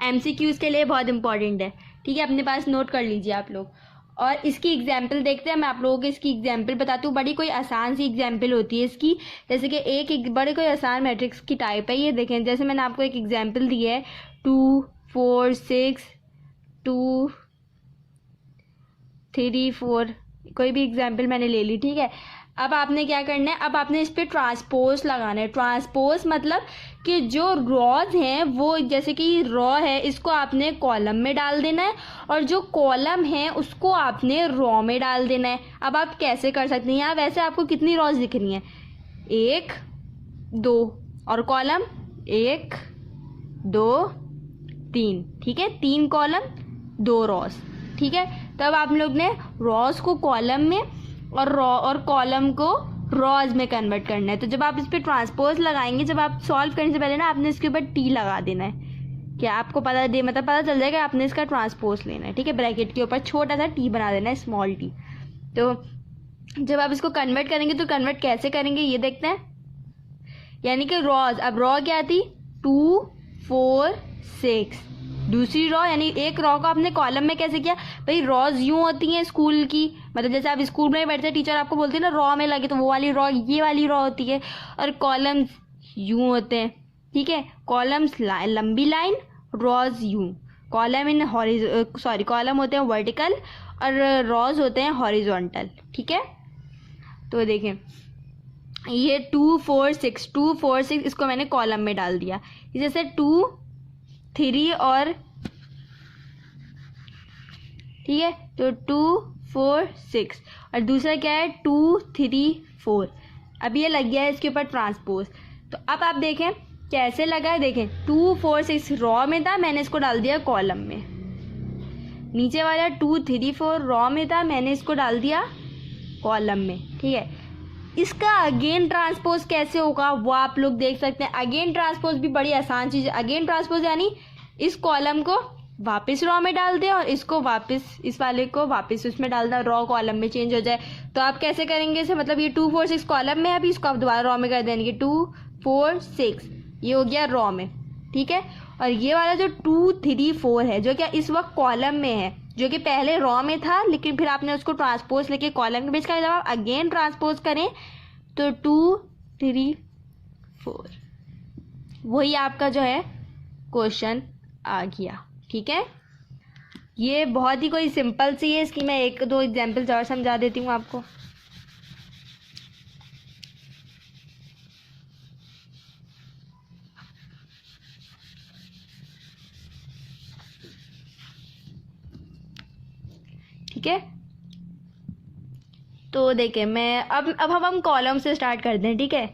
A: एमसीक्यूज के लिए बहुत इंपॉर्टेंट है। ठीक है, अपने पास नोट कर लीजिए आप लोग। और इसकी एग्जाम्पल देखते हैं, मैं आप लोगों को इसकी एग्जाम्पल बताती हूँ। बड़ी कोई आसान सी एग्जाम्पल होती है इसकी, जैसे कि एक बड़े कोई आसान मैट्रिक्स की टाइप है। ये देखें, जैसे मैंने आपको एक एग्जाम्पल दी है 2 4 6 2 3 4, कोई भी एग्जाम्पल मैंने ले ली। ठीक है, अब आपने क्या करना है, अब आपने इस पर ट्रांसपोज लगाना है। ट्रांसपोज मतलब कि जो रॉज हैं वो, जैसे कि रॉ है, इसको आपने कॉलम में डाल देना है और जो कॉलम है उसको आपने रॉ में डाल देना है। अब आप कैसे कर सकते हैं, यहाँ वैसे आपको कितनी रॉज दिख रही हैं, 1 2 और कॉलम 1 2 3। ठीक है, 3 कॉलम 2 रॉज। ठीक है, तब आप लोग ने रॉज को कॉलम में और रॉ और कॉलम को रॉज में कन्वर्ट करना है। तो जब आप इस पर ट्रांसपोज लगाएंगे, जब आप सॉल्व करने से पहले ना आपने इसके ऊपर टी लगा देना है। क्या आपको पता चल जाएगा आपने इसका ट्रांसपोज लेना है। ठीक है, ब्रैकेट के ऊपर छोटा सा टी बना देना है, स्मॉल टी। तो जब आप इसको कन्वर्ट करेंगे तो कन्वर्ट कैसे करेंगे ये देखते हैं। यानी कि रॉज, अब रॉ क्या थी 2 4 6, दूसरी रॉ, यानी एक रॉ को आपने कॉलम में कैसे किया भाई, रॉज यूं होती हैं स्कूल की, मतलब जैसे आप स्कूल में बैठते हैं टीचर आपको बोलते हैं ना रॉ में लगे, तो वो वाली रॉ ये वाली रॉ होती है। और कॉलम्स यूं होते हैं। ठीक है, कॉलम्स लंबी लाइन, रॉज यूं। कॉलम इन कॉलम होते हैं वर्टिकल और रॉज होते हैं हॉरिजॉन्टल। ठीक है, तो देखें ये 2 4 6 2 4 6 इसको मैंने कॉलम में डाल दिया। जैसे 2 3 और, ठीक है, तो 2 4 6 और दूसरा क्या है 2 3 4। अब ये लग गया है इसके ऊपर ट्रांसपोज। तो अब आप देखें कैसे लगा है, देखें 2 4 6 रॉ में था, मैंने इसको डाल दिया कॉलम में। नीचे वाला 2 3 4 रॉ में था, मैंने इसको डाल दिया कॉलम में। ठीक है, इसका अगेन ट्रांसपोज कैसे होगा वो आप लोग देख सकते हैं। अगेन ट्रांसपोज भी बड़ी आसान चीज़ है। अगेन ट्रांसपोज यानी इस कॉलम को वापस रॉ में डाल दें और इसको वापस, इस वाले को वापस उसमें डाल दें, रॉ कॉलम में चेंज हो जाए। तो आप कैसे करेंगे इसे, मतलब ये 2 4 6 कॉलम में है, अभी इसको आप दोबारा रॉ में कर देंगे। 2 4 6 ये हो गया रॉ में। ठीक है, और ये वाला जो 2 3 4 है जो क्या इस वक्त कॉलम में है, जो कि पहले रॉ में था, लेकिन फिर आपने उसको ट्रांसपोज लेके कॉलम के बीच का, जब आप अगेन ट्रांसपोज करें तो 2 3 4 वही आपका जो है क्वेश्चन आ गया। ठीक है, ये बहुत ही कोई सिंपल सी है, इसकी मैं 1-2 एग्जांपल्स और समझा देती हूँ आपको। ठीक है, तो देखिए मैं अब हम कॉलम से स्टार्ट करते हैं। ठीक है,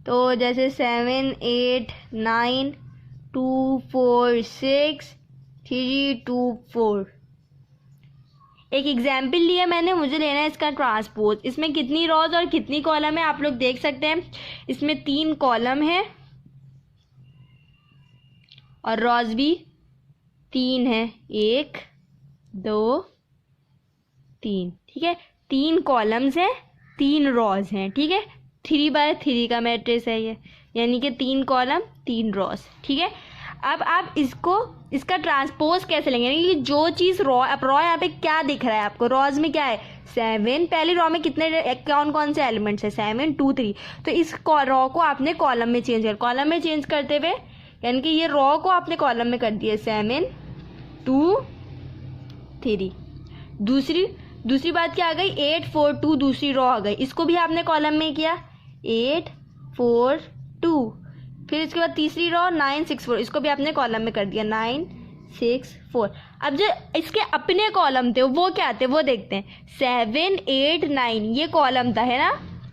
A: तो जैसे 7 8 9 2 4 6 3 2 4 एक एग्जाम्पल लिया मैंने, मुझे लेना है इसका ट्रांसपोज। इसमें कितनी रॉज और कितनी कॉलम है आप लोग देख सकते हैं। इसमें 3 कॉलम है और रॉज भी 3 है, 1 2 3, ठीक है। 3 कॉलम्स हैं, 3 रॉज हैं, ठीक है। 3x3 का मैट्रिक्स है ये, यानी कि 3 कॉलम 3 रॉज, ठीक है। अब आप इसका ट्रांसपोज कैसे लेंगे, यानी कि जो चीज़ रॉ, अब रॉ यहाँ पे क्या दिख रहा है आपको, रॉज में क्या है 7, पहली रॉ में कितने कौन कौन से एलिमेंट्स है 7 2 3, तो इस रॉ को आपने कॉलम में चेंज कर, कॉलम में चेंज करते हुए यानी कि ये रॉ को आपने कॉलम में कर दिया 7 2 3। दूसरी बात क्या आ गई, 8 4 2 दूसरी रॉ आ गई, इसको भी आपने कॉलम में किया 8 4 2। फिर इसके बाद तीसरी रॉ 9 6 4, इसको भी आपने कॉलम में कर दिया 9 6 4। अब जो इसके अपने कॉलम थे वो क्या थे वो देखते हैं, 7 8 9 ये कॉलम था, है ना,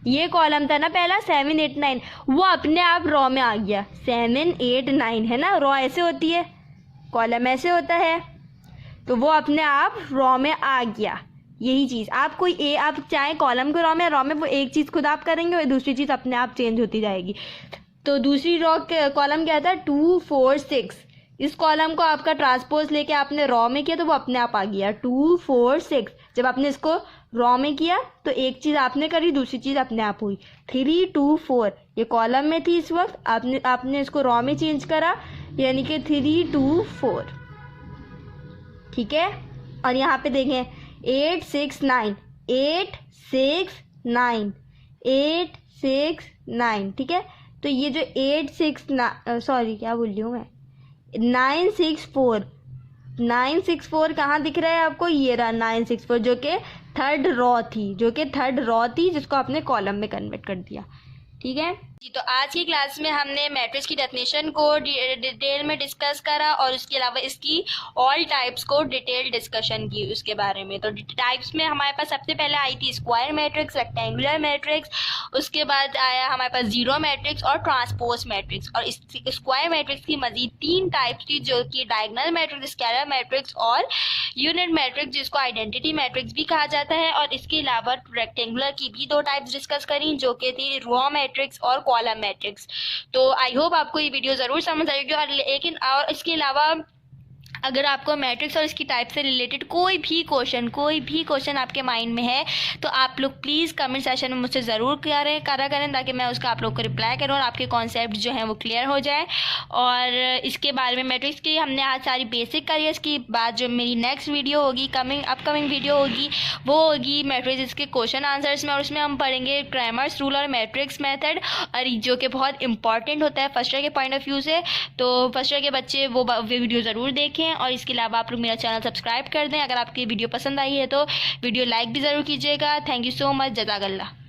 A: ये कॉलम था ना पहला 7 8 9, वो अपने आप रॉ में आ गया 7 8 9, है ना। रॉ ऐसे होती है, कॉलम ऐसे होता है, तो वो अपने आप रॉ में आ गया। यही चीज़ आप आप चाहे कॉलम के रॉ में वो एक चीज़ खुद आप करेंगे और दूसरी चीज़ अपने आप चेंज होती जाएगी। तो दूसरी रॉ के कॉलम क्या था 2 4 6, इस कॉलम को आपका ट्रांसपोज लेके आपने रॉ में किया तो वो अपने आप आ गया 2 4 6। जब आपने इसको रॉ में किया तो एक चीज़ आपने करी, दूसरी चीज़ अपने आप हुई 3 2 4, ये कॉलम में थी इस वक्त, आपने इसको रॉ में चेंज करा यानी कि 3 2 4, ठीक है। और यहाँ पे देखें 8 6 9 8 6 9 8 6 9, ठीक है। तो ये जो 8 6 सॉरी क्या बोल रही हूँ मैं, 9 6 4, 9 6 4 कहाँ दिख रहा है आपको, ये रहा 9 6 4 जो कि थर्ड रॉ थी जिसको आपने कॉलम में कन्वर्ट कर दिया, ठीक है जी। तो आज की क्लास में हमने मैट्रिक्स की डेफिनेशन को डिटेल में डिस्कस करा और उसके अलावा इसकी ऑल टाइप्स को डिटेल डिस्कशन की उसके बारे में। तो टाइप्स में हमारे पास सबसे पहले आई थी स्क्वायर मैट्रिक्स, रेक्टेंगुलर मैट्रिक्स, उसके बाद आया हमारे पास जीरो मैट्रिक्स और ट्रांसपोज मैट्रिक्स। और इस स्क्वायर मैट्रिक्स की मजीद 3 टाइप्स थी जो कि डायगोनल मैट्रिक्स, स्केलर मैट्रिक्स और यूनिट मैट्रिक्स जिसको आइडेंटिटी मैट्रिक्स भी कहा जाता है। और इसके अलावा रेक्टेंगुलर की भी 2 टाइप्स डिस्कस करी जो कि थी रो मैट्रिक्स और कॉलम मैट्रिक्स। तो आई होप आपको ये वीडियो ज़रूर समझ आएगी। और इसके अलावा अगर आपको मैट्रिक्स और इसकी टाइप से रिलेटेड कोई भी क्वेश्चन आपके माइंड में है तो आप लोग प्लीज़ कमेंट सेशन में मुझसे ज़रूर करा करें ताकि मैं उसका आप लोग को रिप्लाई करूँ और आपके कॉन्सेप्ट जो हैं वो क्लियर हो जाए। और इसके बारे में मैट्रिक्स की हमने आज सारी बेसिक करी। इसकी बाद जो मेरी नेक्स्ट वीडियो होगी, अपकमिंग वीडियो होगी, वो होगी मैट्रिक्स के क्वेश्चन आंसर्स में, और उसमें हम पढ़ेंगे क्रैमर्स रूल और मैट्रिक्स मेथड, और जो कि बहुत इंपॉर्टेंट होता है फर्स्ट ईयर के पॉइंट ऑफ व्यू से। तो फर्स्ट ईयर के बच्चे वो वीडियो ज़रूर देखें। और इसके अलावा आप लोग मेरा चैनल सब्सक्राइब कर दें। अगर आपकी वीडियो पसंद आई है तो वीडियो लाइक भी ज़रूर कीजिएगा। थैंक यू सो मच, जज़ाकल्लाह।